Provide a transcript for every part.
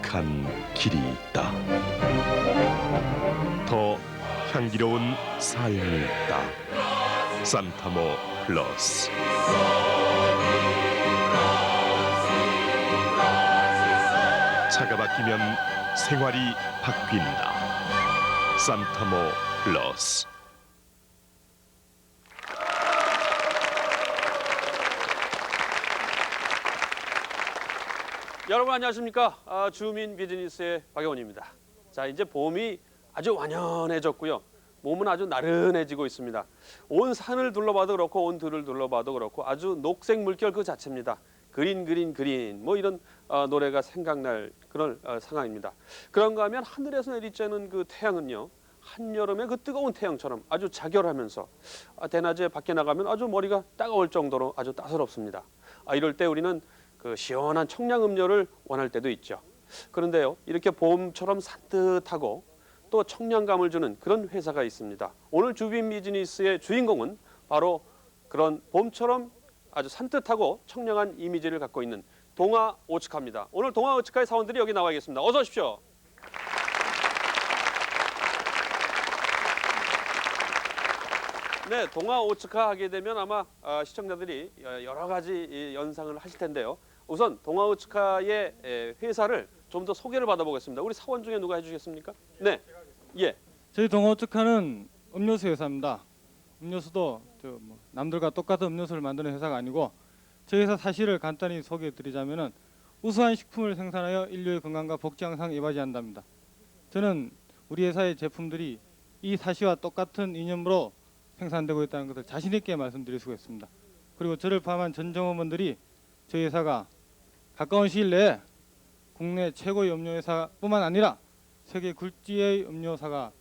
선택한 길이 있다. 더 향기로운 삶이 있다. 산타모 플러스. 차가 바뀌면 생활이 바뀐다. 산타모 플러스. 여러분 안녕하십니까? 주민 비즈니스의 박영원입니다. 자, 이제 봄이 아주 완연해졌고요. 몸은 아주 나른해지고 있습니다. 온 산을 둘러봐도 그렇고 온 들을 둘러봐도 그렇고 아주 녹색 물결 그 자체입니다. 그린 뭐 이런 노래가 생각날 그런 상황입니다. 그런가 하면 하늘에서 내리쬐는 그 태양은요, 한여름의 그 뜨거운 태양처럼 아주 자결하면서 대낮에 밖에 나가면 아주 머리가 따가울 정도로 아주 따스럽습니다. 이럴 때 우리는 그 시원한 청량 음료를 원할 때도 있죠. 그런데요, 이렇게 봄처럼 산뜻하고 또 청량감을 주는 그런 회사가 있습니다. 오늘 주빈 비즈니스의 주인공은 바로 그런 봄처럼 아주 산뜻하고 청량한 이미지를 갖고 있는 동아 오츠카입니다. 오늘 동아 오츠카의 사원들이 여기 나와 계십니다. 어서 오십시오. 네, 동아 오츠카 하게 되면 아마 시청자들이 여러 가지 연상을 하실 텐데요. 우선 동아 오츠카의 회사를 좀 더 소개를 받아보겠습니다. 우리 사원 중에 누가 해주시겠습니까? 네, 예. 저희 동아 오츠카는 음료수 회사입니다. 음료수도 남들과 똑같은 음료수를 만드는 회사가 아니고 저희 회사 사실을 간단히 소개해드리자면은 우수한 식품을 생산하여 인류의 건강과 복지 향상에 이바지한답니다. 저는 우리 회사의 제품들이 이 사실과 똑같은 이념으로 생산되고 있다는 것을 자신 있게 말씀드릴 수가 있습니다. 그리고 저를 포함한 전 점원분들이 저희 회사가 가까운 시일 내에 국내 최고의 음료회사뿐만 아니라 세계 굴지의 음료사가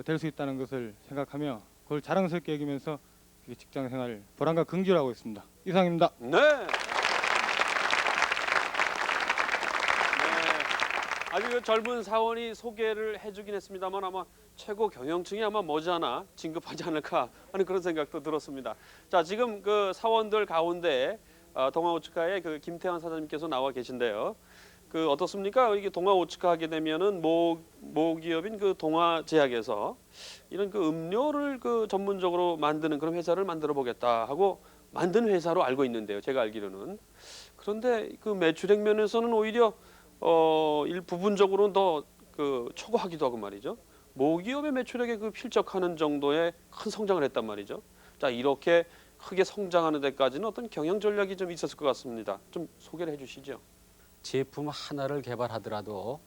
될 수 있다는 것을 생각하며 그걸 자랑스럽게 여기면서 직장생활 보람과 긍지를 하고 있습니다. 이상입니다. 네. 아주 그 젊은 사원이 소개를 해주긴 했습니다만 아마 최고 경영층이 아마 머지않아 진급하지 않을까 하는 그런 생각도 들었습니다. 자, 지금 그 사원들 가운데 동아 오츠카의 그 김태환 사장님께서 나와 계신데요. 그 어떻습니까? 이게 동아 오츠카 하게 되면은 모기업인 그 동아 제약에서 이런 그 음료를 그 전문적으로 만드는 그런 회사를 만들어 보겠다 하고 만든 회사로 알고 있는데요. 제가 알기로는. 그런데 그 매출액 면에서는 오히려 부분적으로는 더 그 초과하기도 하고 말이죠. 모기업의 매출액에 그 필적하는 정도의 큰 성장을 했단 말이죠. 자, 이렇게 크게 성장하는 데까지는 어떤 경영 전략이 좀 있었을 것 같습니다. 좀 소개를 해주시죠. 제품 하나를 개발하더라도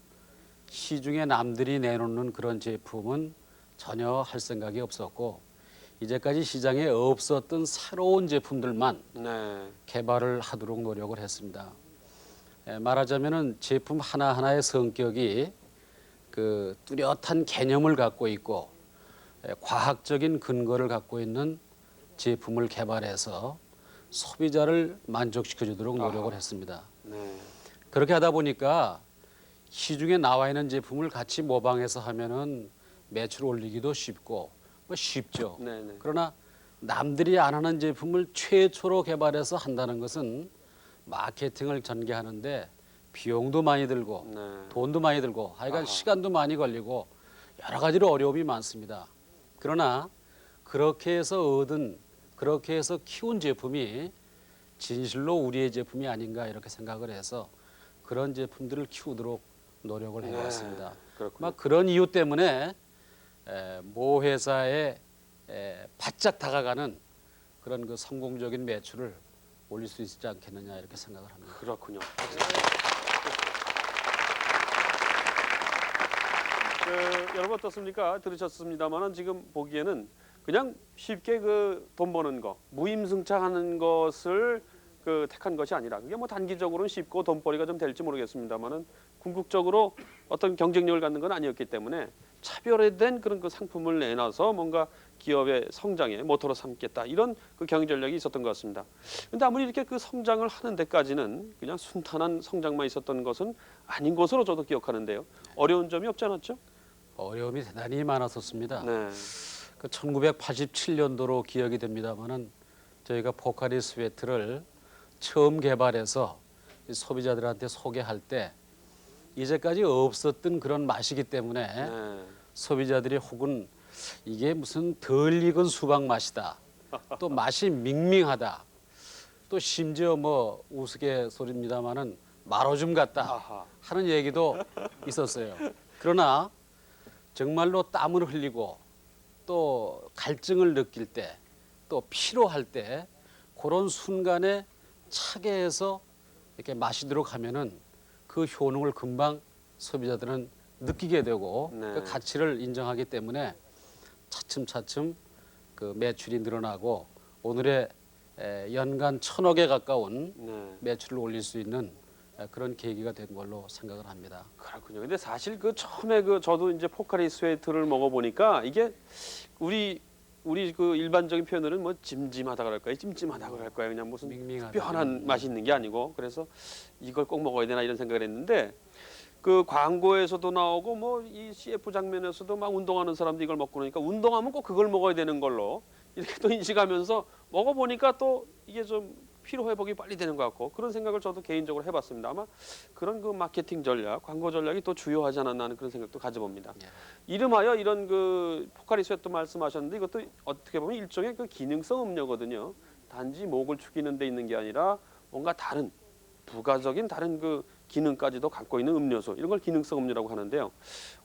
시중에 남들이 내놓는 그런 제품은 전혀 할 생각이 없었고 이제까지 시장에 없었던 새로운 제품들만 네. 개발을 하도록 노력을 했습니다. 말하자면은 제품 하나하나의 성격이 그 뚜렷한 개념을 갖고 있고 과학적인 근거를 갖고 있는 제품을 개발해서 소비자를 만족시켜 주도록 노력을 했습니다. 네. 그렇게 하다 보니까 시중에 나와 있는 제품을 같이 모방해서 하면은 매출 올리기도 쉽고 쉽죠. 네네. 그러나 남들이 안 하는 제품을 최초로 개발해서 한다는 것은 마케팅을 전개하는데 비용도 많이 들고 네. 돈도 많이 들고 하여간 시간도 많이 걸리고 여러 가지로 어려움이 많습니다. 그러나 그렇게 해서 키운 제품이 진실로 우리의 제품이 아닌가 이렇게 생각을 해서 그런 제품들을 키우도록 노력을 해왔습니다. 네, 그렇군요. 막 그런 이유 때문에 모 회사에 바짝 다가가는 그런 그 성공적인 매출을 올릴 수 있지 않겠느냐 이렇게 생각을 합니다. 그렇군요. 여러분 어떻습니까? 들으셨습니다만은 지금 보기에는 그냥 쉽게 그 돈 버는 거, 무임승차하는 것을 그 택한 것이 아니라 그게 뭐 단기적으로는 쉽고 돈벌이가 좀 될지 모르겠습니다만은 궁극적으로 어떤 경쟁력을 갖는 건 아니었기 때문에 차별화된 그런 그 상품을 내놔서 뭔가 기업의 성장의 모토로 삼겠다 이런 그 경영 전략이 있었던 것 같습니다. 그런데 아무리 이렇게 그 성장을 하는 데까지는 그냥 순탄한 성장만 있었던 것은 아닌 것으로 저도 기억하는데요. 어려운 점이 없지 않았죠? 어려움이 대단히 많았었습니다. 네. 그 1987년도로 기억이 됩니다만은 저희가 포카리 스웨트를 처음 개발해서 소비자들한테 소개할 때 이제까지 없었던 그런 맛이기 때문에 네. 소비자들이 혹은 이게 무슨 덜 익은 수박 맛이다. 또 맛이 밍밍하다. 또 심지어 뭐 우스갯소리입니다마는 마로즘 같다 아하. 하는 얘기도 있었어요. 그러나 정말로 땀을 흘리고 또 갈증을 느낄 때 또 피로할 때 그런 순간에 차게 해서 이렇게 마시도록 하면은 그 효능을 금방 소비자들은 느끼게 되고 네. 그 가치를 인정하기 때문에 차츰차츰 그 매출이 늘어나고 오늘의 연간 1,000억에 가까운 네. 매출을 올릴 수 있는 그런 계기가 된 걸로 생각을 합니다. 그렇군요. 근데 사실 그 처음에 그 저도 이제 포카리 스웨트를 먹어보니까 이게 우리 그 일반적인 표현으로는 뭐 짐짐하다 그럴까요? 찜찜하다 그럴까요? 그냥 무슨 밍밍하다. 특별한 맛이 있는 게 아니고 그래서 이걸 꼭 먹어야 되나 이런 생각을 했는데 그 광고에서도 나오고 뭐 이 CF 장면에서도 막 운동하는 사람들이 이걸 먹고 그러니까 운동하면 꼭 그걸 먹어야 되는 걸로 이렇게 또 인식하면서 먹어보니까 또 이게 좀 피로 회복이 빨리 되는 것 같고 그런 생각을 저도 개인적으로 해봤습니다. 아마 그런 그 마케팅 전략, 광고 전략이 또 주요하지 않았나 하는 그런 생각도 가져봅니다. 예. 이름하여 이런 그 포카리 스웨트 말씀하셨는데 이것도 어떻게 보면 일종의 그 기능성 음료거든요. 단지 목을 축이는 데 있는 게 아니라 뭔가 다른 부가적인 다른 그 기능까지도 갖고 있는 음료수 이런 걸 기능성 음료라고 하는데요.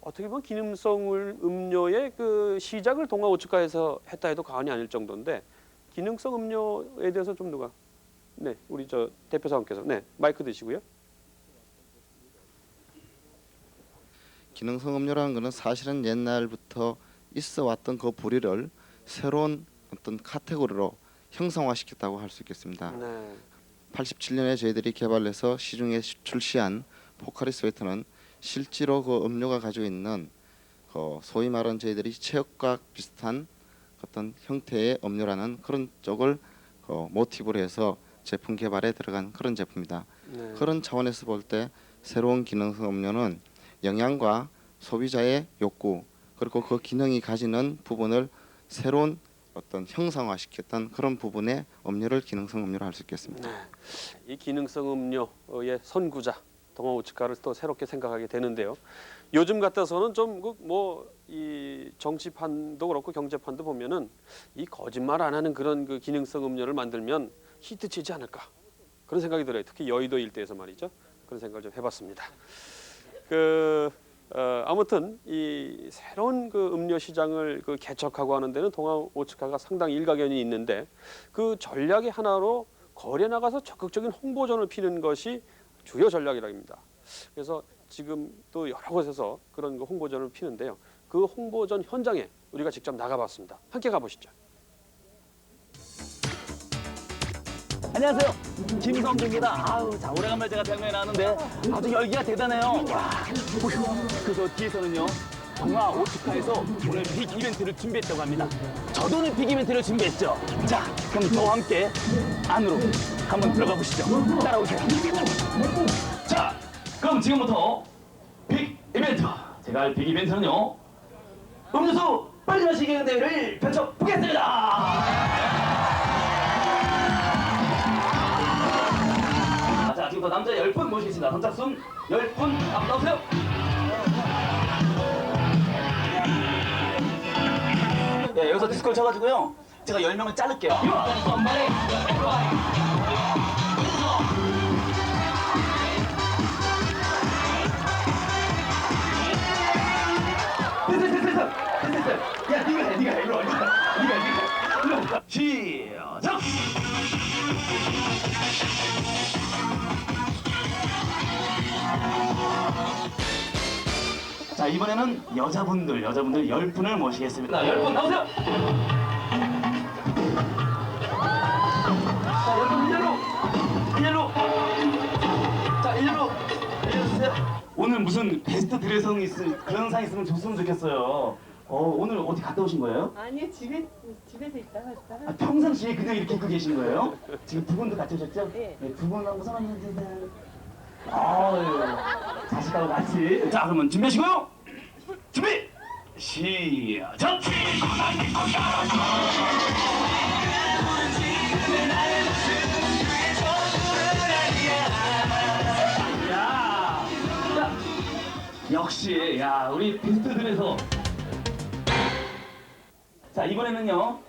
어떻게 보면 기능성 음료의 그 시작을 동아 오츠카에서 했다 해도 과언이 아닐 정도인데 기능성 음료에 대해서 좀 누가 네 우리 저 대표 사원께서 네 마이크 드시고요. 기능성 음료라는 것은 사실은 옛날부터 있어 왔던 그 부리를 새로운 어떤 카테고리로 형성화시켰다고 할 수 있겠습니다. 네. 87년에 저희들이 개발해서 시중에 출시한 포카리 스웨트는 실제로 그 음료가 가지고 있는 그 소위 말하는 저희들이 체육과 비슷한 어떤 형태의 음료라는 그런 쪽을 모티브로 해서 제품 개발에 들어간 그런 제품이다. 네. 그런 차원에서 볼 때 새로운 기능성 음료는 영양과 소비자의 욕구 그리고 그 기능이 가지는 부분을 새로운 어떤 형상화시켰던 그런 부분의 음료를 기능성 음료로 할 수 있겠습니다. 이 기능성 음료의 선구자 동아 오츠카를 또 새롭게 생각하게 되는데요. 요즘 같아서는 좀 뭐 이 정치판도 그렇고 경제판도 보면은 이 거짓말 안 하는 그런 그 기능성 음료를 만들면 히트치지 않을까 그런 생각이 들어요. 특히 여의도 일대에서 말이죠. 그런 생각을 좀 해봤습니다. 아무튼 이 새로운 그 음료 시장을 그 개척하고 하는 데는 동아 오츠카가 상당히 일가견이 있는데 그 전략의 하나로 거리에 나가서 적극적인 홍보전을 피는 것이 주요 전략이라고 합니다. 그래서 지금 또 여러 곳에서 그런 그 홍보전을 피는데요. 그 홍보전 현장에 우리가 직접 나가봤습니다. 함께 가보시죠. 안녕하세요. 김성주입니다. 아우, 자, 오래간만에 제가 대학로에 나왔는데 아주 열기가 대단해요. 와, 그래서 뒤에서는요. 동아 오츠카에서 오늘 빅 이벤트를 준비했다고 합니다. 저도 오늘 빅 이벤트를 준비했죠. 자, 그럼 저와 함께 안으로 한번 들어가 보시죠. 따라오세요. 자, 그럼 지금부터 빅 이벤트. 제가 할 빅 이벤트는요. 음료수 빨리 마시기 대회를 펼쳐보겠습니다. 자, 지금부터 남자 10분 모시겠습니다. 선착순 10분 앞으로 나오세요. 네, 여기서 디스코를 쳐가지고요. 제가 10명을 자를게요. 됐어. 야, 네가 해. 일로 와. 네가. 일로 와. 시작! 자, 이번에는 여자분들 10분을 모시겠습니다. 10분 나오세요. 자, 10분 일렬로. 자, 일렬로 주세요. 오늘 무슨 베스트 드레성 그런 상 있으면 줬으면 좋겠어요. 오늘 어디 갔다 오신 거예요? 아니요, 집에서 있다가 아, 평상시에 그냥 이렇게 입고 계신 거예요? 지금 두 분도 같이 오셨죠? 네. 두 분하고 성함이 어떠세요? 아유, 자식하고 같이. 자, 그러면 준비하시고요. 준비! 시작! 자, 역시 야 우리 비스트들에서 자 이번에는요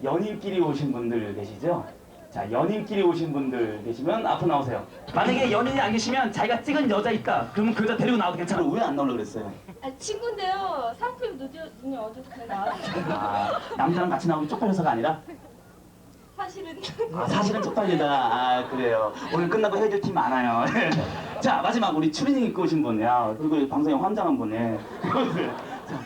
연인끼리 오신 분들 계시죠? 자 연인끼리 오신 분들 계시면 앞으로 나오세요. 만약에 연인이 안 계시면 자기가 찍은 여자 있다 그러면 그 여자 데리고 나와도 괜찮아. 왜 안 나오려고 그랬어요? 아, 친구인데요. 상품이 눈이 어두워서 그냥 나왔어요. 아 남자랑 같이 나오기 쪽팔려서가 아니라 사실은 사실은 쪽팔리다. 아 그래요. 오늘 끝나고 헤어질 팀 많아요. 자 마지막 우리 추리닝 입고 오신 분. 야 그리고 방송에 환장한 분에 자,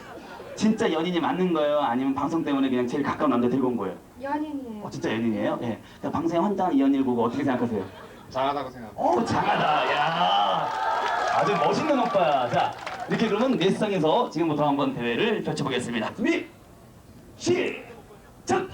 진짜 연인이 맞는 거예요? 아니면 방송 때문에 그냥 제일 가까운 남자 데리고 온 거예요? 연인이에요. 진짜 연인이에요? 예. 자, 방송에 환장한 이 연인을 보고 어떻게 생각하세요? 잘하다고 생각합니다. 장하다. 야 아주 멋있는 오빠야. 자 이렇게 그러면 넷상에서 지금부터 한번 대회를 펼쳐보겠습니다. 준비 시작.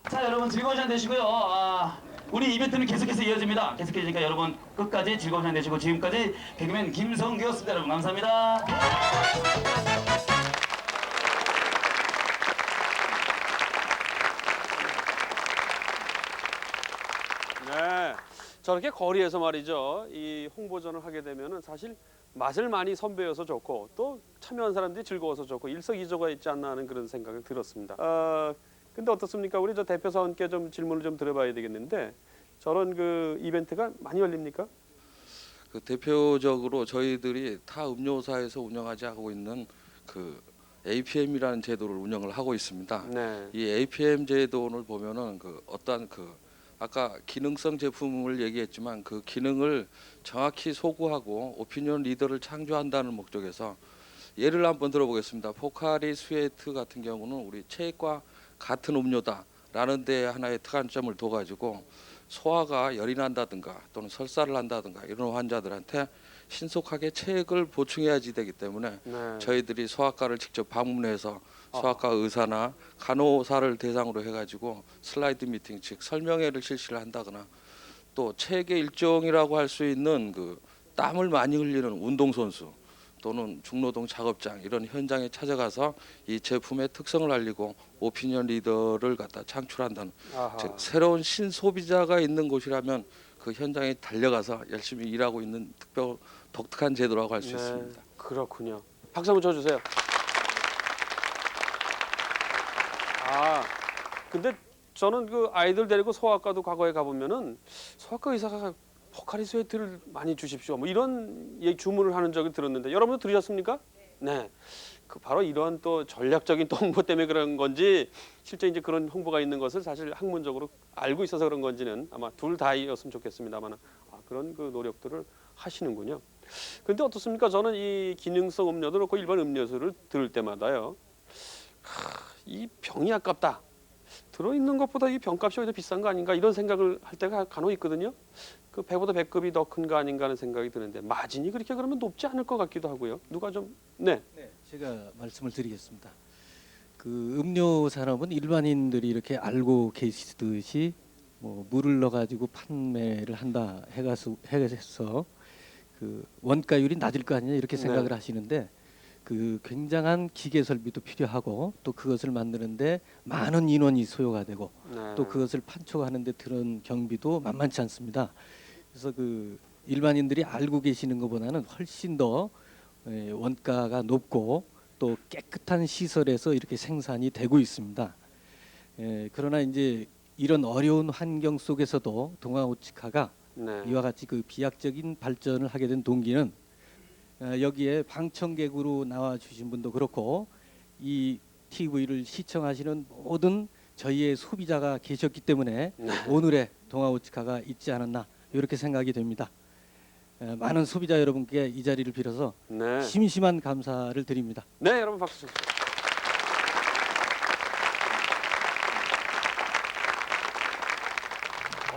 자 여러분 즐거운 시간 되시고요. 우리 이벤트는 계속해서 이어집니다. 계속해지니까 여러분 끝까지 즐거운 시간 되시고 지금까지 개그맨 김성규였습니다. 여러분 감사합니다. 네, 저렇게 거리에서 말이죠. 이 홍보전을 하게 되면은 사실 맛을 많이 선배여서 좋고 또 참여한 사람들이 즐거워서 좋고 일석이조가 있지 않나 하는 그런 생각을 들었습니다. 근데 어떻습니까? 우리 저 대표 사원께 좀 질문을 좀 드려봐야 되겠는데 저런 그 이벤트가 많이 열립니까? 그 대표적으로 저희들이 타 음료사에서 운영하고 있는 그 APM이라는 제도를 운영을 하고 있습니다. 네. 이 APM 제도를 보면은 그 어떤 그 아까 기능성 제품을 얘기했지만 그 기능을 정확히 소구하고 오피니언 리더를 창조한다는 목적에서 예를 한번 들어보겠습니다. 포카리 스웨트 같은 경우는 우리 체액과 같은 음료다라는 데 하나의 특한점을 둬가지고 소화가 열이 난다든가 또는 설사를 한다든가 이런 환자들한테 신속하게 체액을 보충해야지 되기 때문에 네. 저희들이 소아과를 직접 방문해서 소아과 의사나 간호사를 대상으로 해가지고 슬라이드 미팅 즉 설명회를 실시를 한다거나 또 체액의 일종이라고 할 수 있는 그 땀을 많이 흘리는 운동선수 또는 중노동 작업장 이런 현장에 찾아가서 이 제품의 특성을 알리고 오피니언 리더를 갖다 창출한다는 아하. 즉 새로운 신소비자가 있는 곳이라면 그 현장에 달려가서 열심히 일하고 있는 독특한 제도라고 할 수 네, 있습니다. 그렇군요. 박수 한번 쳐주세요. 근데 저는 그 아이들 데리고 소아과도 과거에 가보면은 소아과 의사가 포카리 스웨트를 많이 주십시오. 뭐 이런 주문을 하는 적을 들었는데 여러분도 들으셨습니까? 네. 그 바로 이런 또 전략적인 또 홍보 때문에 그런 건지 실제 이제 그런 홍보가 있는 것을 사실 학문적으로 알고 있어서 그런 건지는 아마 둘 다이었으면 좋겠습니다만 그런 그 노력들을 하시는군요. 근데 어떻습니까? 저는 이 기능성 음료도 그렇고 일반 음료수를 들을 때마다요. 이 병이 아깝다. 들어있는 것보다 이 병값이 오히려 비싼 거 아닌가 이런 생각을 할 때가 간혹 있거든요. 그 배보다 배급이 더 큰 거 아닌가 하는 생각이 드는데 마진이 그렇게 그러면 높지 않을 것 같기도 하고요. 누가 좀 네. 제가 말씀을 드리겠습니다. 그 음료 산업은 일반인들이 이렇게 알고 계시듯이 뭐 물을 넣어가지고 판매를 한다 해서 그 원가율이 낮을 거 아니냐 이렇게 생각을 하시는데 그 굉장한 기계 설비도 필요하고 또 그것을 만드는데 많은 인원이 소요가 되고 또 그것을 판촉하는데 들은 경비도 만만치 않습니다. 그래서 그 일반인들이 알고 계시는 것보다는 훨씬 더 원가가 높고 또 깨끗한 시설에서 이렇게 생산이 되고 있습니다. 그러나 이제 이런 어려운 환경 속에서도 동아오치카가 이와 같이 그 비약적인 발전을 하게 된 동기는 여기에 방청객으로 나와 주신 분도 그렇고 이 TV를 시청하시는 모든 저희의 소비자가 계셨기 때문에 오늘의 동아오치카가 있지 않았나 이렇게 생각이 됩니다. 많은 소비자 여러분께 이 자리를 빌어서 심심한 감사를 드립니다. 네, 여러분 박수 주세요.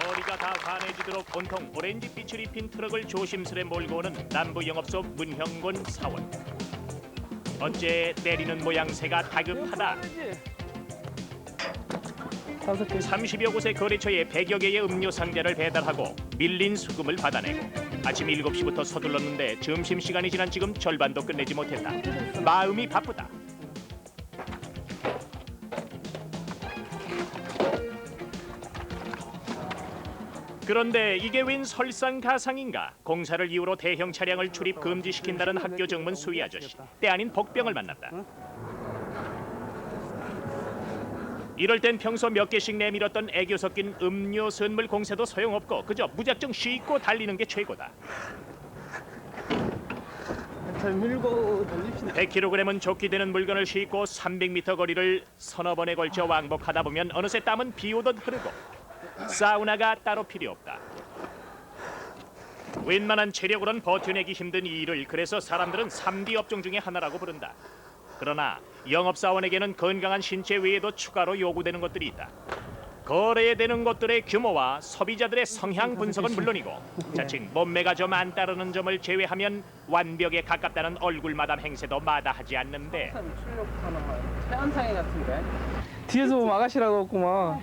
머리가 다 환해지도록 온통 오렌지빛을 입힌 트럭을 조심스레 몰고 오는 남부 영업소 문형곤 사원. 어째 때리는 모양새가 다급하다. 30여 곳의 거래처에 100여 개의 음료 상자를 배달하고 밀린 수금을 받아내고 아침 7시부터 서둘렀는데 점심시간이 지난 지금 절반도 끝내지 못했다. 마음이 바쁘다. 그런데 이게 웬 설상가상인가? 공사를 이유로 대형 차량을 출입 금지시킨다는 학교 정문 수위 아저씨. 때 아닌 복병을 만났다. 이럴 땐 평소 몇 개씩 내밀었던 애교 섞인 음료 선물 공세도 소용없고 그저 무작정 싣고 달리는 게 최고다. 100kg은 좋게 되는 물건을 싣고 300m 거리를 서너 번에 걸쳐 왕복하다 보면 어느새 땀은 비 오듯 흐르고 사우나가 따로 필요 없다. 웬만한 체력으론 버텨내기 힘든 이 일을 그래서 사람들은 3D 업종 중에 하나라고 부른다. 그러나 영업사원에게는 건강한 신체 외에도 추가로 요구되는 것들이 있다. 거래되는 것들의 규모와 소비자들의 성향 분석은 물론이고 자칭 몸매가 좀 안 따르는 점을 제외하면 완벽에 가깝다는 얼굴 마담 행세도 마다하지 않는데 태연상이 같은데 뒤에서 보면 아가씨라고 했구만.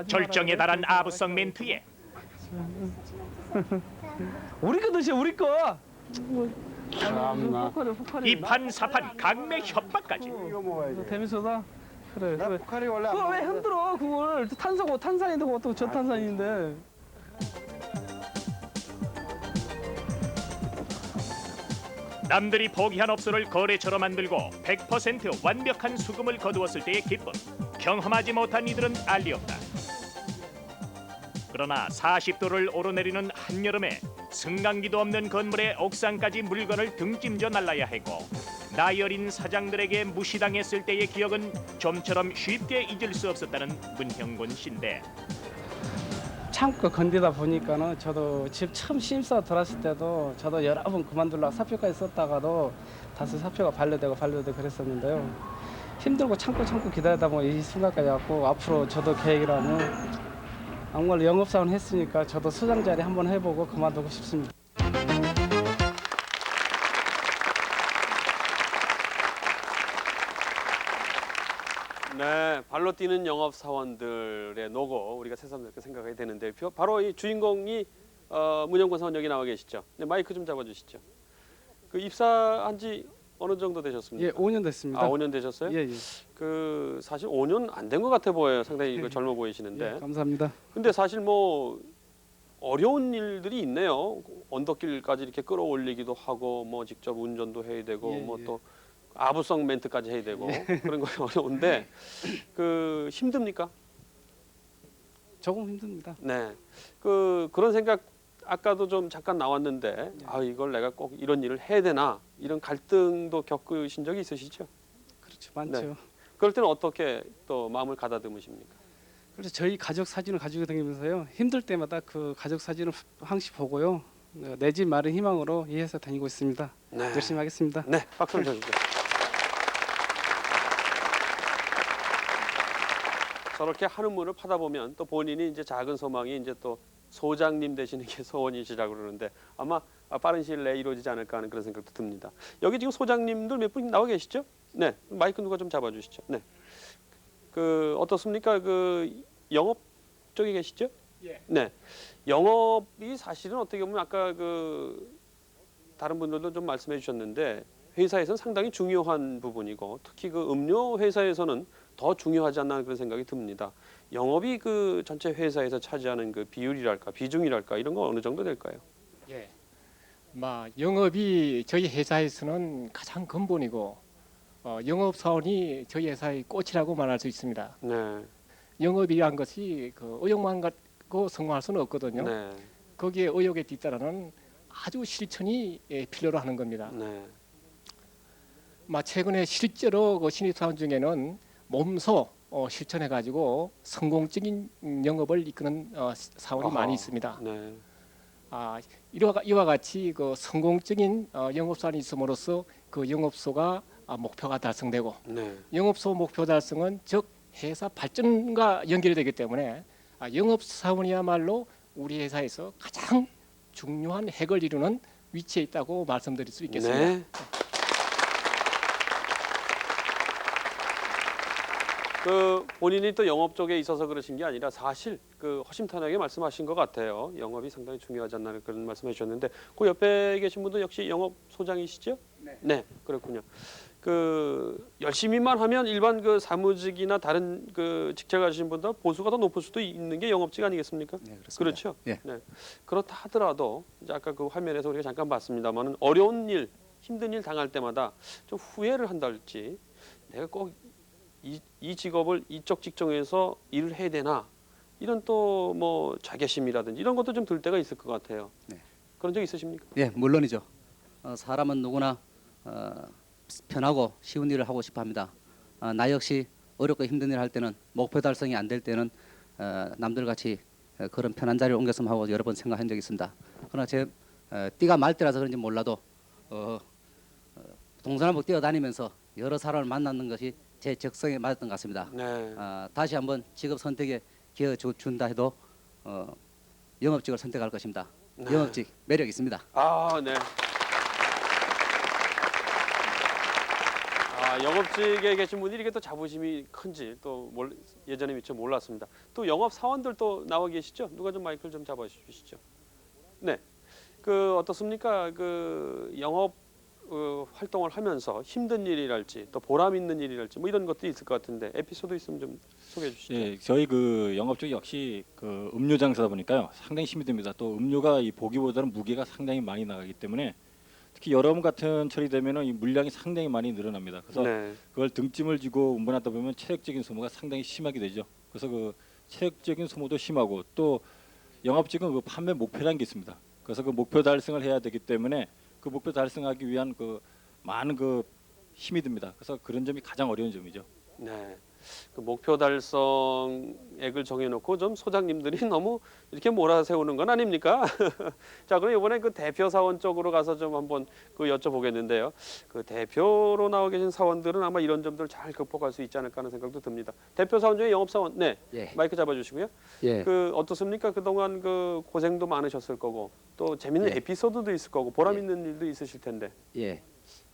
절정에 달한 아부성 멘트에 우리 거 드셔 우리 거. 이판사판 강매 협박까지. 재밌어서 그래. 그거 왜 흔들어 그걸 탄소고 탄산인데 그것도 저탄산인데. 남들이 포기한 업소를 거래처로 만들고 100% 완벽한 수금을 거두었을 때의 기쁨. 경험하지 못한 이들은 알리 없다. 그러나 40도를 오르내리는 한여름에 승강기도 없는 건물의 옥상까지 물건을 등짐져 날라야 했고 나이 어린 사장들에게 무시당했을 때의 기억은 좀처럼 쉽게 잊을 수 없었다는 문형곤 씨인데 참고 건디다 보니까는 저도 집 처음 신입사원 들어왔을 때도 저도 여러 번 그만두려고 사표까지 썼다가도 다시 사표가 반려되고 그랬었는데요. 힘들고 참고 기다리다 보면 이 순간까지 왔고 앞으로 저도 계획이라면 정말 영업사원 했으니까 저도 수장 자리 한번 해보고 그만두고 싶습니다. 네, 발로 뛰는 영업사원들의 노고 우리가 새삼스럽게 생각해야 되는데 바로 이 주인공이 문형곤 사원 여기 나와 계시죠. 네, 마이크 좀 잡아주시죠. 그 입사한 지 어느 정도 되셨습니까? 예, 5년 됐습니다. 아, 5년 되셨어요? 예, 예. 그 사실 5년 안 된 것 같아 보여요. 상당히 이거 젊어 보이시는데. 예, 감사합니다. 근데 사실 뭐 어려운 일들이 있네요. 언덕길까지 이렇게 끌어올리기도 하고 뭐 직접 운전도 해야 되고 예, 뭐 예. 또 아부성 멘트까지 해야 되고 그런 거 어려운데 그 힘듭니까? 조금 힘듭니다. 네. 그런 생각 아까도 좀 잠깐 나왔는데 아 이걸 내가 꼭 이런 일을 해야 되나 이런 갈등도 겪으신 적이 있으시죠? 그렇죠, 많죠. 네. 그럴 때는 어떻게 또 마음을 가다듬으십니까? 그래서 저희 가족 사진을 가지고 다니면서요 힘들 때마다 그 가족 사진을 항시 보고요 내 집 마련 희망으로 이 회사 다니고 있습니다. 네. 열심히 하겠습니다. 네, 박수를 쳐주세요. 저렇게 하는 문을 파다 보면 또 본인이 이제 작은 소망이 이제 또 소장님 되시는 게 소원이시라고 그러는데 아마 빠른 시일 내에 이루어지지 않을까 하는 그런 생각도 듭니다. 여기 지금 소장님들 몇 분 나와 계시죠? 네, 마이크 누가 좀 잡아주시죠. 네, 그 어떻습니까? 그 영업 쪽에 계시죠? 예. 네, 영업이 사실은 어떻게 보면 아까 그 다른 분들도 좀 말씀해 주셨는데 회사에서는 상당히 중요한 부분이고 특히 그 음료 회사에서는 더 중요하지 않나 그런 생각이 듭니다. 영업이 그 전체 회사에서 차지하는 그 비율이랄까 비중이랄까 이런 건 어느 정도 될까요? 예, 영업이 저희 회사에서는 가장 근본이고 영업 사원이 저희 회사의 꽃이라고 말할 수 있습니다. 네. 영업이란 것이 그 의욕만 갖고 성공할 수는 없거든요. 네. 거기에 의욕에 뒤따르는 아주 실천이 필요로 하는 겁니다. 네. 최근에 실제로 그 신입사원 중에는 몸소 실천해가지고 성공적인 영업을 이끄는 사원이 아하. 많이 있습니다. 네. 이와 같이 그 성공적인 영업사원이 있음으로써 그 영업소가 목표가 달성되고 네. 영업소 목표 달성은 즉 회사 발전과 연결되기 때문에 영업사원이야말로 우리 회사에서 가장 중요한 핵을 이루는 위치에 있다고 말씀드릴 수 있겠습니다. 네. 그 본인이 또 영업 쪽에 있어서 그러신 게 아니라 사실 그 허심탄회하게 말씀하신 것 같아요. 영업이 상당히 중요하지 않나 그런 말씀해 주셨는데 그 옆에 계신 분도 역시 영업 소장이시죠? 네, 그렇군요. 그 열심히만 하면 일반 그 사무직이나 다른 그 직장 가신 분보다 보수가 더 높을 수도 있는 게 영업직 아니겠습니까? 네, 그렇습니다. 그렇죠. 예. 네. 그렇다 하더라도 이제 아까 그 화면에서 우리가 잠깐 봤습니다만은 어려운 일, 힘든 일 당할 때마다 좀 후회를 한달지 내가 꼭 이 직업을 이쪽 직종에서 일을 해야 되나 이런 또 뭐 자괴심이라든지 이런 것도 좀 들 때가 있을 것 같아요. 네. 그런 적 있으십니까? 예, 물론이죠. 사람은 누구나 편하고 쉬운 일을 하고 싶어합니다. 나 역시 어렵고 힘든 일 할 때는 목표 달성이 안 될 때는 남들 같이 그런 편한 자리를 옮겼으면 하고 여러 번 생각한 적이 있습니다. 그러나 제 띠가 말 때라서 그런지 몰라도 동서남북 뛰어다니면서 여러 사람을 만나는 것이 제 적성에 맞았던 것 같습니다. 네. 다시 한번 직업 선택에 기회 준다 해도 영업직을 선택할 것입니다. 네. 영업직 매력 있습니다. 아, 네. 영업직에 계신 분이 이렇게 또 자부심이 큰지 또 예전에 미처 몰랐습니다. 또 영업 사원들 또 나와 계시죠? 누가 좀 마이크를 좀 잡아주시죠. 네. 그 어떻습니까? 그 영업 활동을 하면서 힘든 일이랄지 또 보람 있는 일이랄지 뭐 이런 것도 있을 것 같은데 에피소드 있으면 좀 소개해 주시죠. 예, 저희 그 영업 쪽이 역시 그 음료 장사다 보니까요 상당히 힘이 듭니다. 또 음료가 이 보기보다는 무게가 상당히 많이 나가기 때문에 특히 여름 같은 철이 되면은 이 물량이 상당히 많이 늘어납니다. 그래서 네. 그걸 등짐을 지고 운반하다 보면 체력적인 소모가 상당히 심하게 되죠. 그래서 그 체력적인 소모도 심하고 또 영업직은 그 판매 목표라는 게 있습니다. 그래서 그 목표 달성을 해야 되기 때문에 그 목표 달성하기 위한 그 많은 그 힘이 듭니다. 그래서 그런 점이 가장 어려운 점이죠. 네. 그 목표 달성액을 정해놓고 좀 소장님들이 너무 이렇게 몰아세우는 건 아닙니까? 자, 그럼 이번에 그 대표 사원 쪽으로 가서 좀 한번 그 여쭤보겠는데요. 그 대표로 나와 계신 사원들은 아마 이런 점들 잘 극복할 수 있지 않을까 하는 생각도 듭니다. 대표 사원 중에 영업 사원, 네, 예. 마이크 잡아주시고요. 예. 그 어떻습니까? 그동안 그 고생도 많으셨을 거고 또 재밌는 예. 에피소드도 있을 거고 보람 예. 있는 일도 있으실 텐데. 예.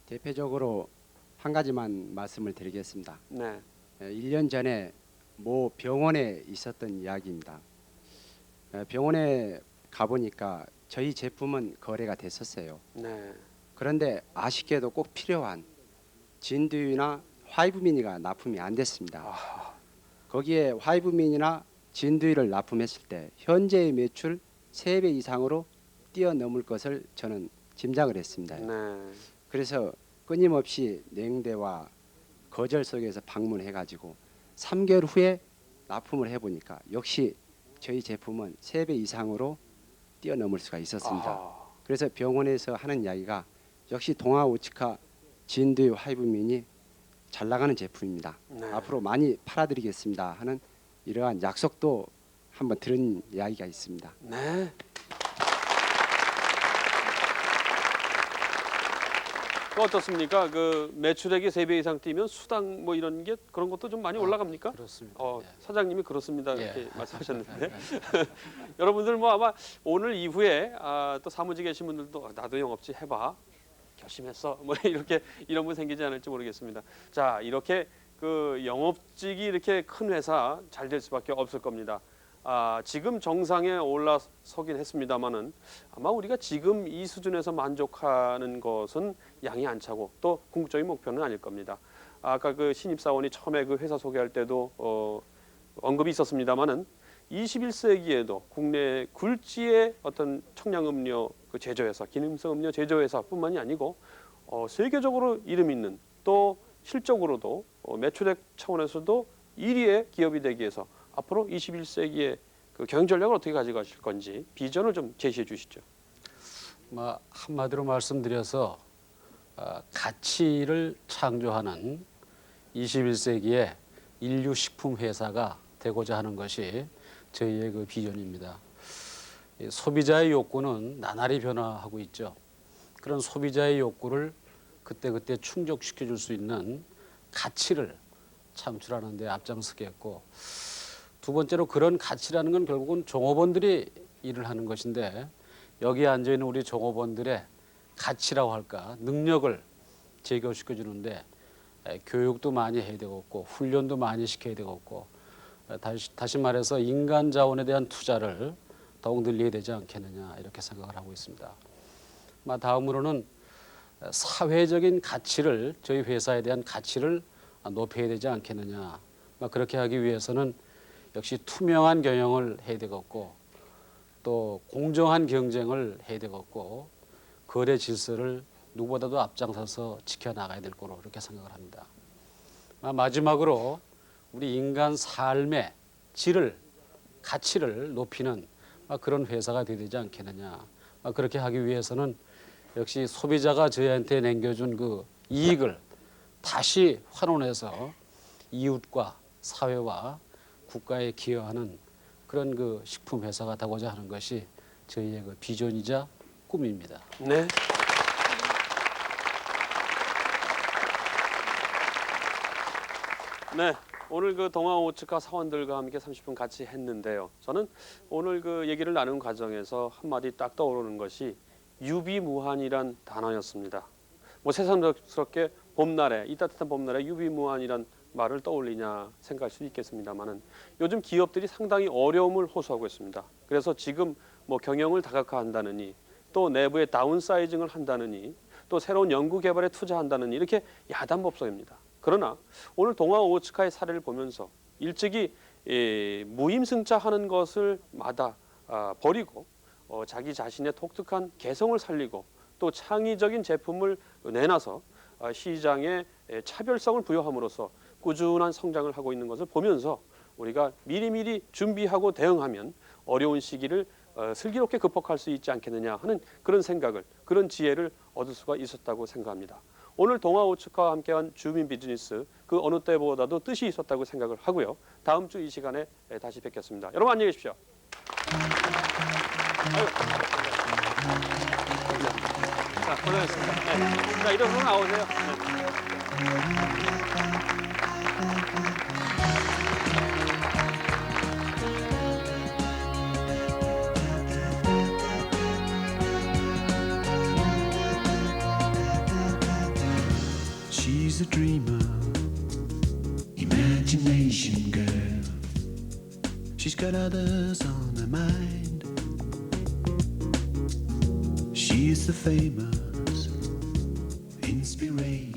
대표적으로 한 가지만 말씀을 드리겠습니다. 네. 1년 전에 모 병원에 있었던 이야기입니다. 병원에 가보니까 저희 제품은 거래가 됐었어요. 네. 그런데 아쉽게도 꼭 필요한 진두유나 화이브미니가 납품이 안 됐습니다. 거기에 화이브미니나 진두유를 납품했을 때 현재의 매출 3배 이상으로 뛰어넘을 것을 저는 짐작을 했습니다. 네. 그래서 끊임없이 냉대와 거절 속에서 방문해가지고 3개월 후에 납품을 해보니까 역시 저희 제품은 3배 이상으로 뛰어넘을 수가 있었습니다. 아하. 그래서 병원에서 하는 이야기가 역시 동아 오치카 진두유 하이브민이 잘 나가는 제품입니다. 네. 앞으로 많이 팔아드리겠습니다 하는 이러한 약속도 한번 들은 이야기가 있습니다. 네. 그 어떻습니까? 그 매출액이 3배 이상 뛰면 수당 뭐 이런 게 그런 것도 좀 많이 올라갑니까? 그렇습니다. 사장님이 그렇습니다 예. 이렇게 말씀하셨는데 여러분들 뭐 아마 오늘 이후에 또 사무직에 계신 분들도 나도 영업직 해봐 결심했어 뭐 이렇게 이런 분 생기지 않을지 모르겠습니다. 자, 이렇게 그 영업직이 이렇게 큰 회사 잘 될 수밖에 없을 겁니다. 지금 정상에 올라서긴 했습니다만은 아마 우리가 지금 이 수준에서 만족하는 것은 양이 안 차고 또 궁극적인 목표는 아닐 겁니다. 아까 그 신입사원이 처음에 그 회사 소개할 때도 언급이 있었습니다만은 21세기에도 국내 굴지의 어떤 청량음료 그 제조회사, 기능성 음료 제조회사뿐만이 아니고 세계적으로 이름 있는 또 실적으로도 매출액 차원에서도 1위의 기업이 되기 위해서 앞으로 21세기의 그 경영 전략을 어떻게 가져가실 건지 비전을 좀 제시해 주시죠. 한마디로 말씀드려서 가치를 창조하는 21세기의 인류 식품 회사가 되고자 하는 것이 저희의 그 비전입니다. 소비자의 욕구는 나날이 변화하고 있죠. 그런 소비자의 욕구를 그때그때 충족시켜 줄 수 있는 가치를 창출하는 데 앞장서겠고, 두 번째로 그런 가치라는 건 결국은 종업원들이 일을 하는 것인데 여기에 앉아 있는 우리 종업원들의 가치라고 할까 능력을 제고시켜 주는데 교육도 많이 해야 되겠고 훈련도 많이 시켜야 되겠고 다시 말해서 인간 자원에 대한 투자를 더욱 늘려야 되지 않겠느냐 이렇게 생각을 하고 있습니다. 다음으로는 사회적인 가치를 저희 회사에 대한 가치를 높여야 되지 않겠느냐. 그렇게 하기 위해서는 역시 투명한 경영을 해야 되겠고 또 공정한 경쟁을 해야 되겠고 거래 질서를 누구보다도 앞장서서 지켜나가야 될 거로 그렇게 생각을 합니다. 마지막으로 우리 인간 삶의 질을 가치를 높이는 그런 회사가 되어야 되지 않겠느냐. 그렇게 하기 위해서는 역시 소비자가 저희한테 남겨준 그 이익을 다시 환원해서 이웃과 사회와 국가에 기여하는 그런 그 식품 회사가 되고자 하는 것이 저희의 그 비전이자 꿈입니다. 네. 네, 오늘 그 동아 오츠카 사원들과 함께 30분 같이 했는데요. 저는 오늘 그 얘기를 나눈 과정에서 한마디 딱 떠오르는 것이 유비무환이란 단어였습니다. 뭐 새삼스럽게 봄날에 이 따뜻한 봄날에 유비무환이란 말을 떠올리냐 생각할 수 있겠습니다만은 요즘 기업들이 상당히 어려움을 호소하고 있습니다. 그래서 지금 뭐 경영을 다각화한다느니 또 내부의 다운사이징을 한다느니 또 새로운 연구 개발에 투자한다느니 이렇게 야단법석입니다. 그러나 오늘 동아 오츠카의 사례를 보면서 일찍이 무임승차하는 것을 버리고 자기 자신의 독특한 개성을 살리고 또 창의적인 제품을 내놔서 시장에 차별성을 부여함으로써 꾸준한 성장을 하고 있는 것을 보면서 우리가 미리미리 준비하고 대응하면 어려운 시기를 슬기롭게 극복할 수 있지 않겠느냐 하는 그런 생각을, 그런 지혜를 얻을 수가 있었다고 생각합니다. 오늘 동아 오츠카와 함께한 주민 비즈니스 그 어느 때보다도 뜻이 있었다고 생각을 하고요. 다음 주 이 시간에 다시 뵙겠습니다. 여러분 안녕히 계십시오. 자, 고생했습니다. 네. 자, 이런 분 나오세요. 네. She's a dreamer, imagination girl. She's got others on her mind. She's the famous inspiration.